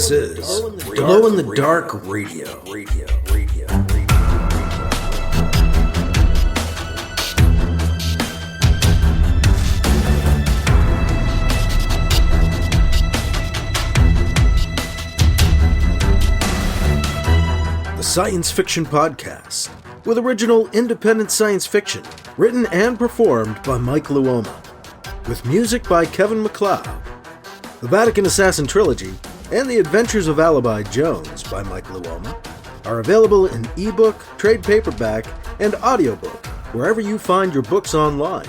This is Glow in the Dark Radio. The science fiction podcast, with original independent science fiction, written and performed by Mike Luoma, with music by Kevin MacLeod. The Vatican Assassin Trilogy and The Adventures of Alibi Jones by Mike Luoma are available in ebook, trade paperback, and audiobook wherever you find your books online.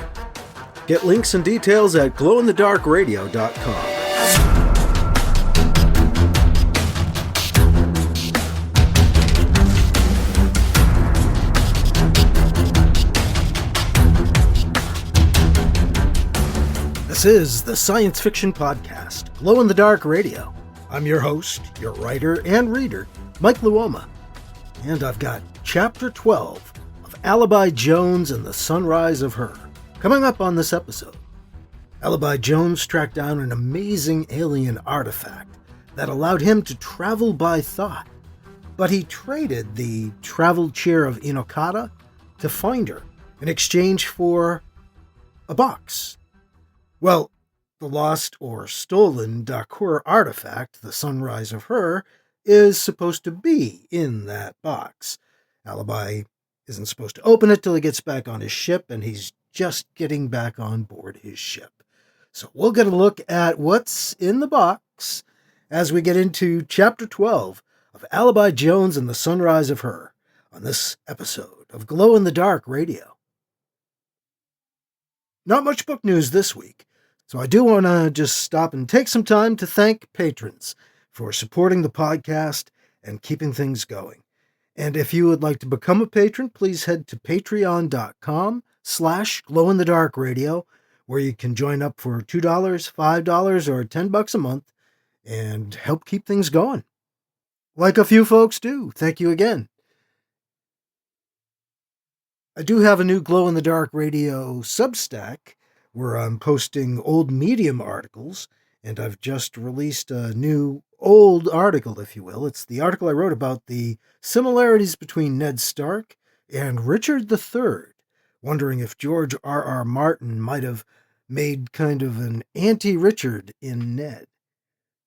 Get links and details at glowinthedarkradio.com. This is the Science Fiction Podcast, Glow in the Dark Radio. I'm your host, your writer and reader, Mike Luoma, and I've got Chapter 12 of Alibi Jones and the Sunrise of Hur coming up on this episode. Alibi Jones tracked down an amazing alien artifact that allowed him to travel by thought, but he traded the Travel Chair of Enokata to find her in exchange for a box. Well, the lost or stolen Dakhur artifact, the Sunrise of Hur, is supposed to be in that box. Alibi isn't supposed to open it till he gets back on his ship, and he's just getting back on board his ship. So we'll get a look at what's in the box as we get into Chapter 12 of Alibi Jones and the Sunrise of Hur on this episode of Glow in the Dark Radio. Not much book news this week. So I do want to just stop and take some time to thank patrons for supporting the podcast and keeping things going. And if you would like to become a patron, please head to patreon.com/glowinthedarkradio, where you can join up for $2, $5, or $10 a month and help keep things going. Like a few folks do. Thank you again. I do have a new Glow in the Dark Radio Substack, where I'm posting old Medium articles, and I've just released a new old article, if you will. It's the article I wrote about the similarities between Ned Stark and Richard III, wondering if George R.R. Martin might have made kind of an anti-Richard in Ned.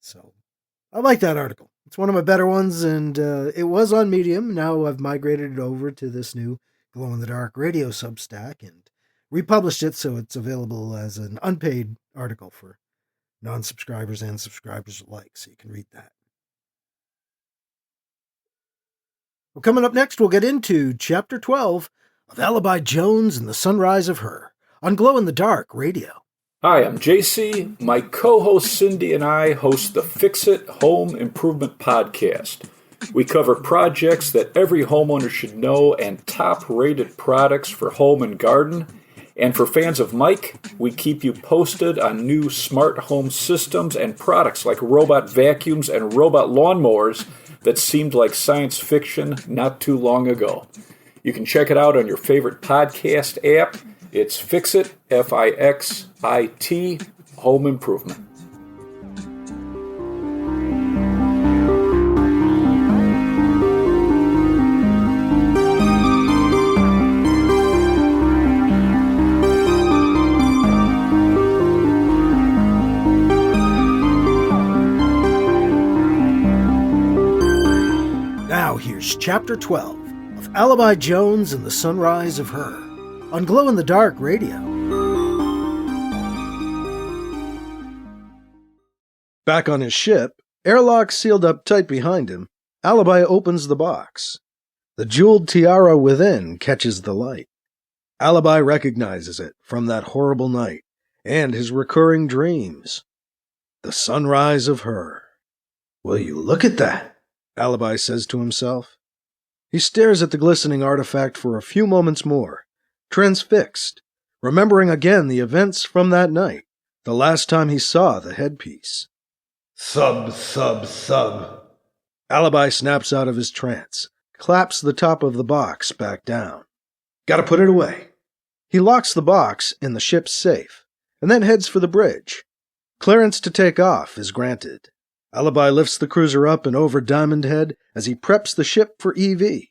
So, I like that article. It's one of my better ones, and it was on Medium. Now I've migrated it over to this new Glow in the Dark Radio Substack, and republished it so it's available as an unpaid article for non-subscribers and subscribers alike, so you can read that. Well, coming up next, we'll get into Chapter 12 of Alibi Jones and the Sunrise of Hur on Glow in the Dark Radio. Hi, I'm JC. My co-host Cindy and I host the Fix It Home Improvement Podcast. We cover projects that every homeowner should know and top-rated products for home and garden. And for fans of Mike, we keep you posted on new smart home systems and products like robot vacuums and robot lawnmowers that seemed like science fiction not too long ago. You can check it out on your favorite podcast app. It's Fixit, F-I-X-I-T, Home Improvement. Here's Chapter 12 of Alibi Jones and the Sunrise of Hur on Glow in the Dark Radio. Back on his ship, airlock sealed up tight behind him, Alibi opens the box. The jeweled tiara within catches the light. Alibi recognizes it from that horrible night and his recurring dreams. The Sunrise of Hur. Will you look at that? Alibi says to himself. He stares at the glistening artifact for a few moments more, transfixed, remembering again the events from that night, the last time he saw the headpiece. Thub, thub, thub. Alibi snaps out of his trance, claps the top of the box back down. Gotta put it away. He locks the box in the ship's safe, and then heads for the bridge. Clearance to take off is granted. Alibi lifts the cruiser up and over Diamond Head as he preps the ship for EV.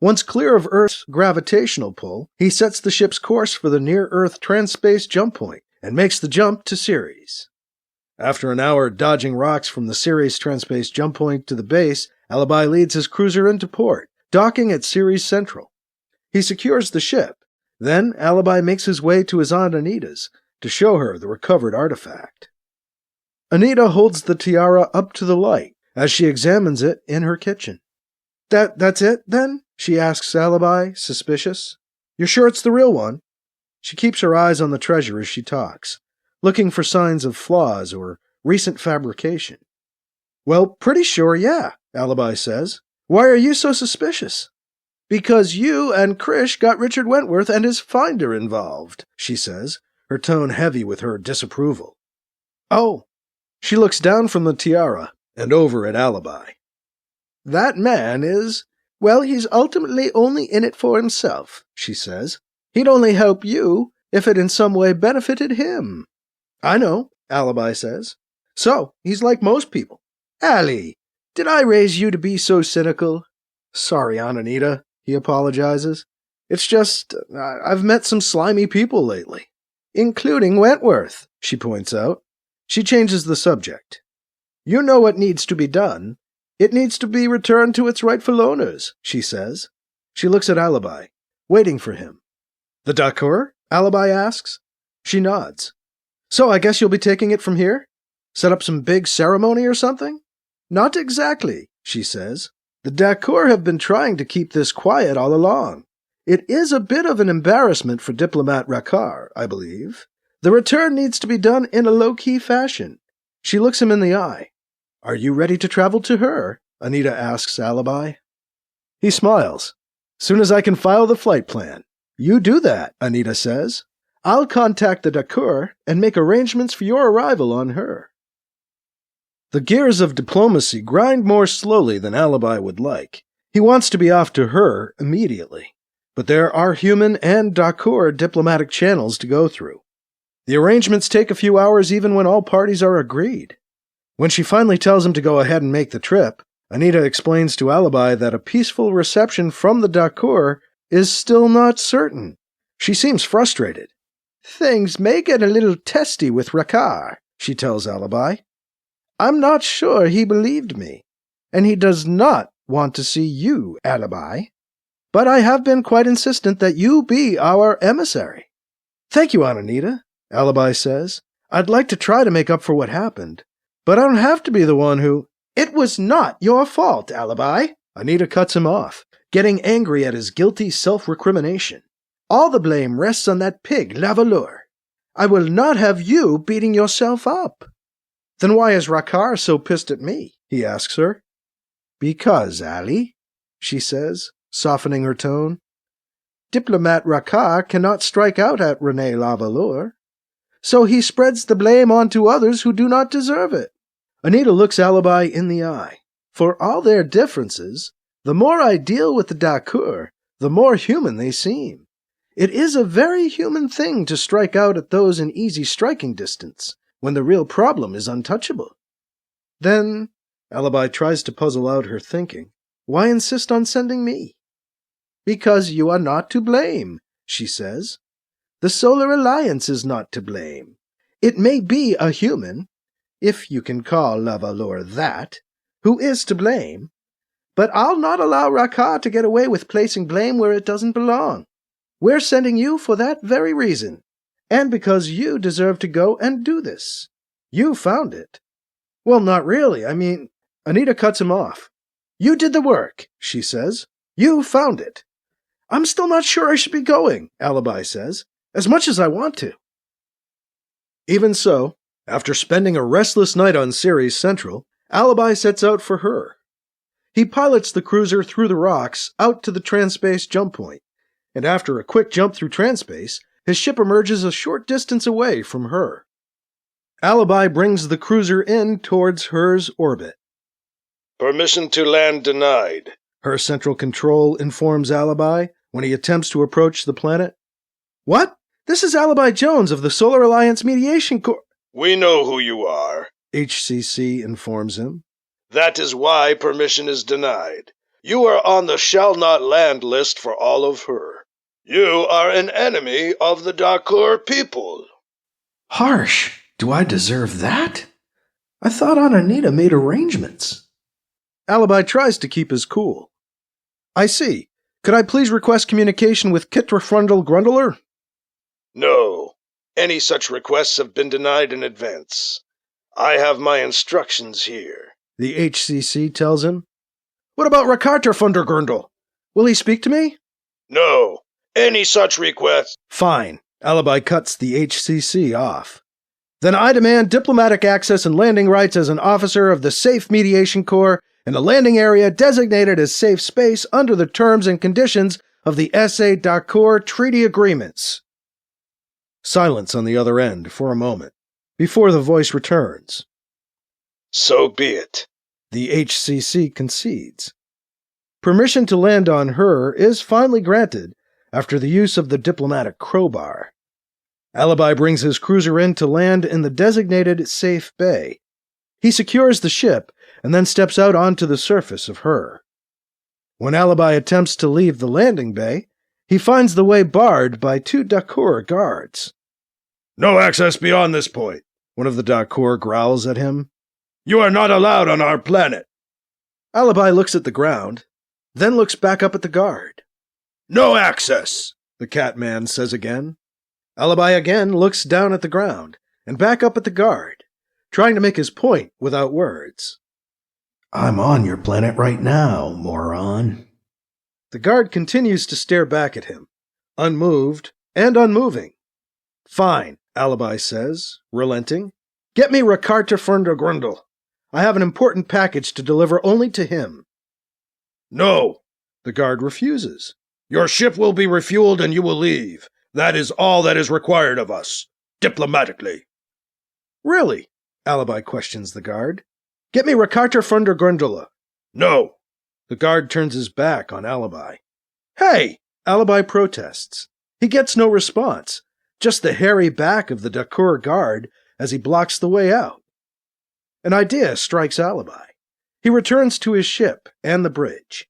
Once clear of Earth's gravitational pull, he sets the ship's course for the near-Earth trans-space jump point and makes the jump to Ceres. After an hour dodging rocks from the Ceres trans-space jump point to the base, Alibi leads his cruiser into port, docking at Ceres Central. He secures the ship. Then Alibi makes his way to his Aunt Anita's to show her the recovered artifact. Anita holds the tiara up to the light as she examines it in her kitchen. That's it, then? She asks Alibi, suspicious. You're sure it's the real one? She keeps her eyes on the treasure as she talks, looking for signs of flaws or recent fabrication. Well, pretty sure, yeah, Alibi says. Why are you so suspicious? Because you and Krish got Richard Wentworth and his finder involved, she says, her tone heavy with her disapproval. Oh. She looks down from the tiara and over at Alibi. That man is, well, he's ultimately only in it for himself, she says. He'd only help you if it in some way benefited him. I know, Alibi says. So, he's like most people. Allie, did I raise you to be so cynical? Sorry, Aunt Anita, he apologizes. It's just, I've met some slimy people lately. Including Wentworth, she points out. She changes the subject. You know what needs to be done. It needs to be returned to its rightful owners, she says. She looks at Alibi, waiting for him. The Dakhur? Alibi asks. She nods. So I guess you'll be taking it from here? Set up some big ceremony or something? Not exactly, she says. The Dakhur have been trying to keep this quiet all along. It is a bit of an embarrassment for diplomat Rakhar, I believe. The return needs to be done in a low-key fashion. She looks him in the eye. Are you ready to travel to her? Anita asks Alibi. He smiles. Soon as I can file the flight plan. You do that, Anita says. I'll contact the Dakhur and make arrangements for your arrival on her. The gears of diplomacy grind more slowly than Alibi would like. He wants to be off to her immediately. But there are human and Dakhur diplomatic channels to go through. The arrangements take a few hours even when all parties are agreed. When she finally tells him to go ahead and make the trip, Anita explains to Alibi that a peaceful reception from the Dakhur is still not certain. She seems frustrated. Things may get a little testy with Rakhar, she tells Alibi. I'm not sure he believed me, and he does not want to see you, Alibi. But I have been quite insistent that you be our emissary. Thank you, Aunt Anita, Alibi says. I'd like to try to make up for what happened, but I don't have to be the one who... It was not your fault, Alibi. Anita cuts him off, getting angry at his guilty self-recrimination. All the blame rests on that pig, Lavaleur. I will not have you beating yourself up. Then why is Rakhar so pissed at me? He asks her. Because, Allie, she says, softening her tone. Diplomat Rakhar cannot strike out at Renée Lavaleur. So he spreads the blame onto others who do not deserve it. Anita looks Alibi in the eye. For all their differences, the more I deal with the Dakhur, the more human they seem. It is a very human thing to strike out at those in easy striking distance, when the real problem is untouchable. Then, Alibi tries to puzzle out her thinking. Why insist on sending me? Because you are not to blame, she says. The Solar Alliance is not to blame. It may be a human, if you can call Lavaleur that, who is to blame, but I'll not allow Rakhar to get away with placing blame where it doesn't belong. We're sending you for that very reason, and because you deserve to go and do this. You found it. Well, not really. I mean, Anita cuts him off. You did the work, she says. You found it. I'm still not sure I should be going, Alibi says, as much as I want to. Even so, after spending a restless night on Ceres Central, Alibi sets out for her. He pilots the cruiser through the rocks out to the transspace jump point, and after a quick jump through transspace, his ship emerges a short distance away from her. Alibi brings the cruiser in towards Hur's orbit. Permission to land denied, Her Central Control informs Alibi when he attempts to approach the planet. What? This is Alibi Jones of the Solar Alliance Mediation Corps. We know who you are. HCC informs him. That is why permission is denied. You are on the shall not land list for all of Hur. You are an enemy of the Dakhur people. Harsh. Do I deserve that? I thought Ananita made arrangements. Alibi tries to keep his cool. I see. Could I please request communication with Kitrafrundle Grundler? No. Any such requests have been denied in advance. I have my instructions here. The HCC tells him. What about Rakarterfunder Grundle? Will he speak to me? No. Any such request. Fine. Alibi cuts the HCC off. Then I demand diplomatic access and landing rights as an officer of the Safe Mediation Corps in a landing area designated as safe space under the terms and conditions of the SA Dakhur Treaty Agreements. Silence on the other end for a moment, before the voice returns. So be it. The HCC concedes. Permission to land on Hur is finally granted after the use of the diplomatic crowbar. Alibi brings his cruiser in to land in the designated safe bay. He secures the ship and then steps out onto the surface of Hur. When Alibi attempts to leave the landing bay, he finds the way barred by 2 Dakhur guards. No access beyond this point, one of the Dakhur growls at him. You are not allowed on our planet. Alibi looks at the ground, then looks back up at the guard. No access, the Catman says again. Alibi again looks down at the ground and back up at the guard, trying to make his point without words. I'm on your planet right now, moron. The guard continues to stare back at him, unmoved and unmoving. Fine, Alibi says, relenting. Get me Rakarterfunder Grundle. I have an important package to deliver only to him. No, the guard refuses. Your ship will be refueled and you will leave. That is all that is required of us, diplomatically. Really? Alibi questions the guard. Get me Rakarterfunder Grundle. No. The guard turns his back on Alibi. Hey! Alibi protests. He gets no response, just the hairy back of the Dakhur guard as he blocks the way out. An idea strikes Alibi. He returns to his ship and the bridge.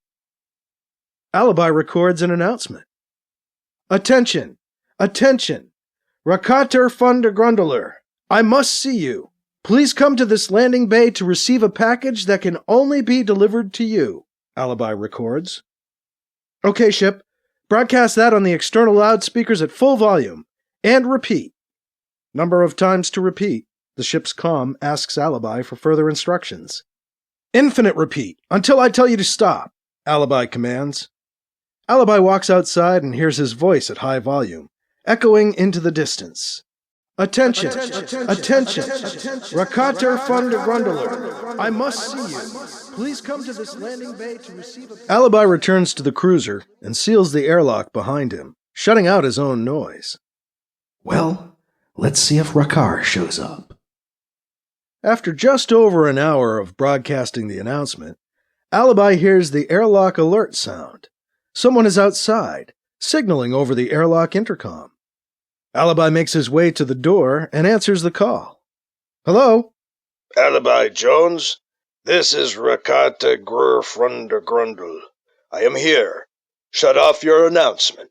Alibi records an announcement. Attention! Attention! Rakarterfunder Grundler, I must see you. Please come to this landing bay to receive a package that can only be delivered to you, Alibi records. Okay, ship. Broadcast that on the external loudspeakers at full volume. And repeat. Number of times to repeat. The ship's comm asks Alibi for further instructions. Infinite repeat, until I tell you to stop, Alibi commands. Alibi walks outside and hears his voice at high volume, echoing into the distance. Attention! Attention! Rakarterfunder Grundler, I must see you. Please come to this landing bay to receive a... Alibi returns to the cruiser and seals the airlock behind him, shutting out his own noise. Well, let's see if Rakar shows up. After just over an hour of broadcasting the announcement, Alibi hears the airlock alert sound. Someone is outside, signaling over the airlock intercom. Alibi makes his way to the door and answers the call. Hello? Alibi Jones, this is Rakarterfunder Grundle. I am here. Shut off your announcement.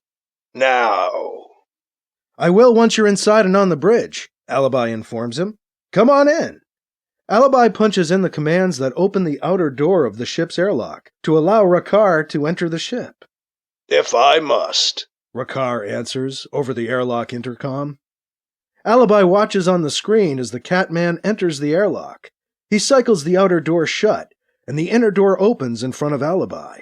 Now. I will once you're inside and on the bridge, Alibi informs him. Come on in. Alibi punches in the commands that open the outer door of the ship's airlock to allow Rakar to enter the ship. If I must, Rakar answers over the airlock intercom. Alibi watches on the screen as the Catman enters the airlock. He cycles the outer door shut, and the inner door opens in front of Alibi.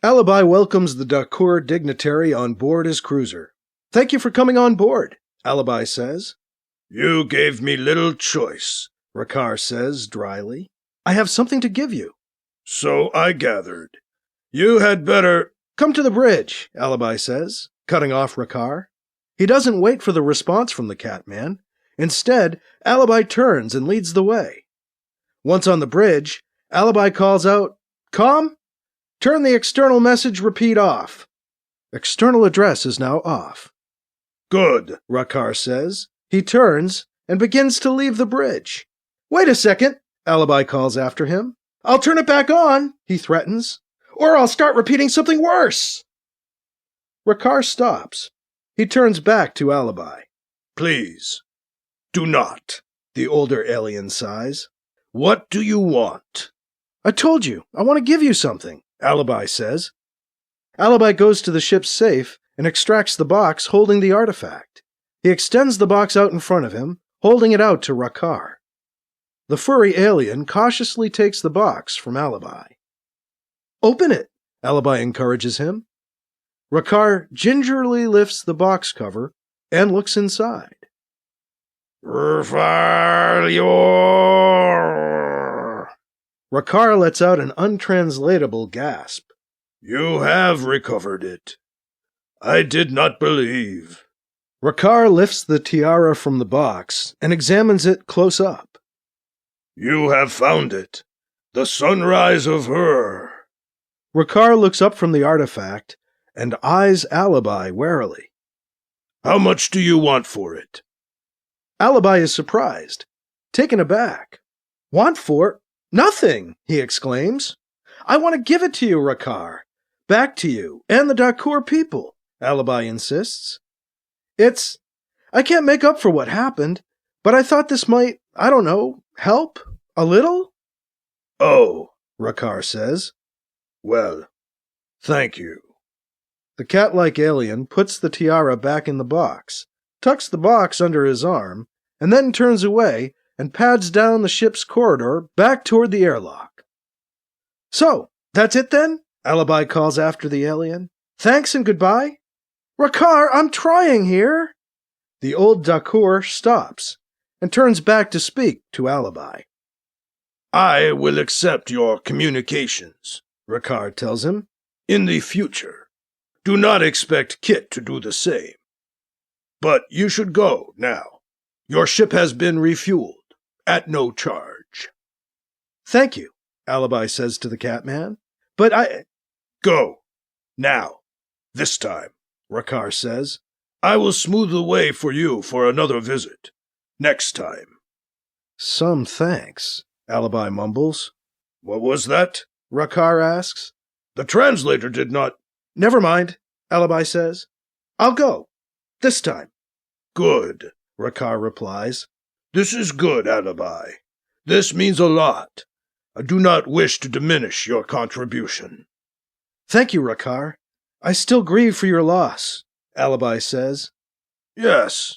Alibi welcomes the Dakhur dignitary on board his cruiser. Thank you for coming on board, Alibi says. You gave me little choice, Rakar says dryly. I have something to give you. So I gathered. You had better... Come to the bridge, Alibi says, cutting off Rakar. He doesn't wait for the response from the Catman. Instead, Alibi turns and leads the way. Once on the bridge, Alibi calls out, "Com? Turn the external message repeat off." External address is now off. Good, Rakar says. He turns and begins to leave the bridge. Wait a second, Alibi calls after him. I'll turn it back on, he threatens, or I'll start repeating something worse. Rakar stops. He turns back to Alibi. Please, do not, the older alien sighs. What do you want? I told you, I want to give you something, Alibi says. Alibi goes to the ship's safe and extracts the box holding the artifact. He extends the box out in front of him, holding it out to Rakar. The furry alien cautiously takes the box from Alibi. Open it, Alibi encourages him. Rakar gingerly lifts the box cover and looks inside. Rakar lets out an untranslatable gasp. You have recovered it. I did not believe. Rakar lifts the tiara from the box and examines it close up. You have found it. The Sunrise of Hur. Rakar looks up from the artifact and eyes Alibi warily. How much do you want for it? Alibi is surprised, taken aback. Want for? Nothing, he exclaims. I want to give it to you, Rakar. Back to you and the Dakhur people, Alibi insists. I can't make up for what happened, but I thought this might, help a little? Oh, Rakar says. Well, thank you. The cat-like alien puts the tiara back in the box, tucks the box under his arm, and then turns away and pads down the ship's corridor back toward the airlock. So, that's it then? Alibi calls after the alien. Thanks and goodbye. Rakar, I'm trying here. The old Dakhur stops and turns back to speak to Alibi. I will accept your communications, Rakar tells him, in the future. Do not expect Kit to do the same. But you should go now. Your ship has been refueled, at no charge. Thank you, Alibi says to the Catman. But I... Go. Now. This time, Rakar says. I will smooth the way for you for another visit. Next time. Some thanks, Alibi mumbles. What was that? Rakar asks. The translator did not... Never mind, Alibi says. I'll go. This time. Good, Rakar replies. This is good, Alibi. This means a lot. I do not wish to diminish your contribution. Thank you, Rakar. I still grieve for your loss, Alibi says. Yes.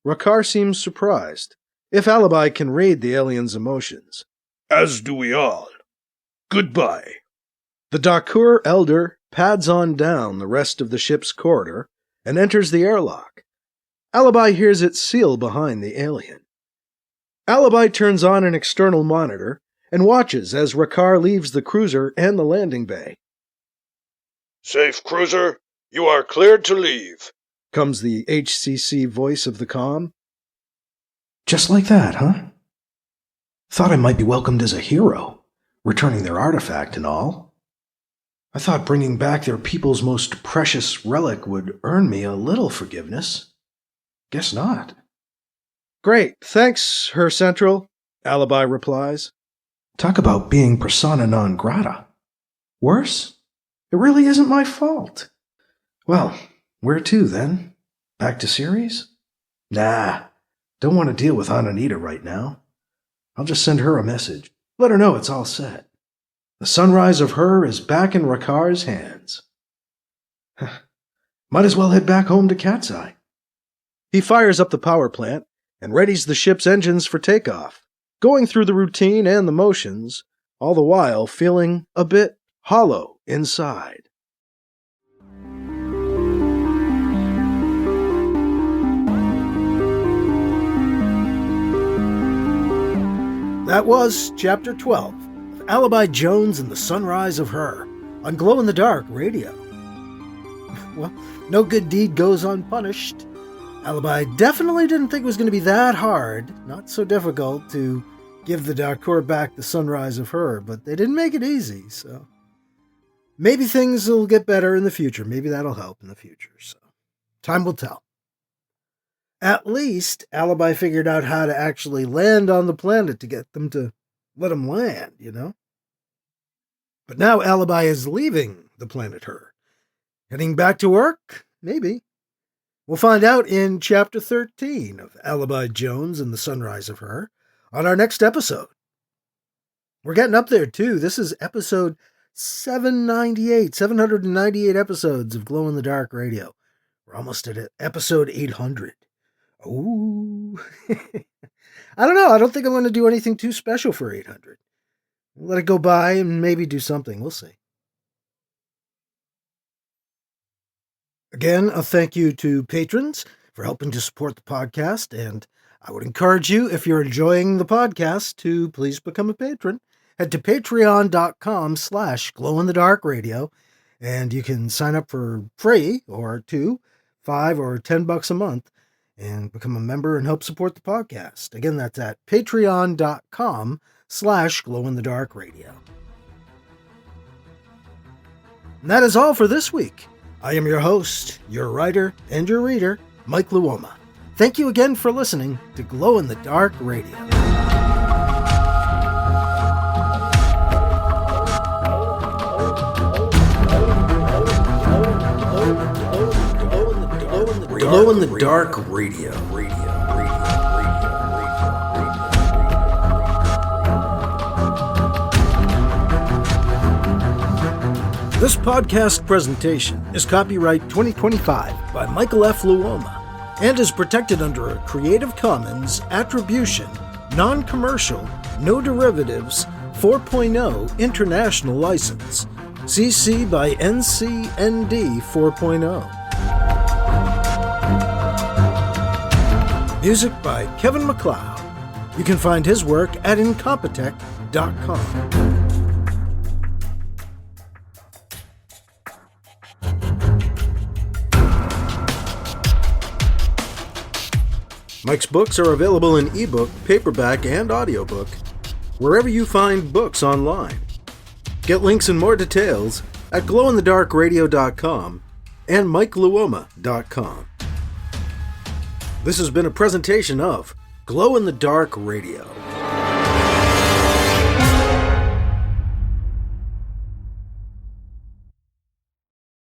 Rakar seems surprised, if Alibi can read the alien's emotions. As do we all. Goodbye. The Dakhur elder pads on down the rest of the ship's corridor and enters the airlock. Alibi hears it seal behind the alien. Alibi turns on an external monitor and watches as Rakar leaves the cruiser and the landing bay. Safe, cruiser. You are cleared to leave, comes the HCC voice of the comm. Just like that, huh? Thought I might be welcomed as a hero, returning their artifact and all. I thought bringing back their people's most precious relic would earn me a little forgiveness. Guess not. Great, thanks, Hur Central, Alibi replies. Talk about being persona non grata. Worse? It really isn't my fault. Well, where to then? Back to Ceres? Nah, don't want to deal with Anita right now. I'll just send her a message. Let her know it's all set. The Sunrise of Hur is back in Rakar's hands. Might as well head back home to Cat's Eye. He fires up the power plant and readies the ship's engines for takeoff, going through the routine and the motions, all the while feeling a bit hollow inside. That was Chapter 12 of Alibi Jones and the Sunrise of Hur on Glow in the Dark Radio. Well, no good deed goes unpunished. Alibi definitely didn't think it was going to be that hard, not so difficult, to give the Dakhur back the Sunrise of Hur, but they didn't make it easy, so maybe things will get better in the future. Maybe that'll help in the future, so time will tell. At least Alibi figured out how to actually land on the planet to get them to let him land, you know? But now Alibi is leaving the planet Hur. Heading back to work? Maybe. We'll find out in Chapter 13 of Alibi Jones and the Sunrise of Hur on our next episode. We're getting up there, too. This is episode 798 episodes of Glow in the Dark Radio. We're almost at episode 800. Ooh. I don't know. I don't think I'm going to do anything too special for 800. Let it go by and maybe do something. We'll see. Again, a thank you to patrons for helping to support the podcast. And I would encourage you, if you're enjoying the podcast, to please become a patron. Head to patreon.com/glowinthedarkradio, and you can sign up for free or $2, $5, or $10 a month and become a member and help support the podcast. Again, that's at patreon.com/glowinthedarkradio. And that is all for this week. I am your host, your writer, and your reader, Mike Luoma. Thank you again for listening to Glow in the Dark Radio. Glow in the Dark Radio. This podcast presentation is copyright 2025 by Michael F. Luoma and is protected under a Creative Commons Attribution, Non-Commercial, No Derivatives 4.0 International License, CC by NCND 4.0. Music by Kevin MacLeod. You can find his work at Incompetech.com. Mike's books are available in ebook, paperback, and audiobook, wherever you find books online. Get links and more details at glowinthedarkradio.com and mikeluoma.com. This has been a presentation of Glow in the Dark Radio.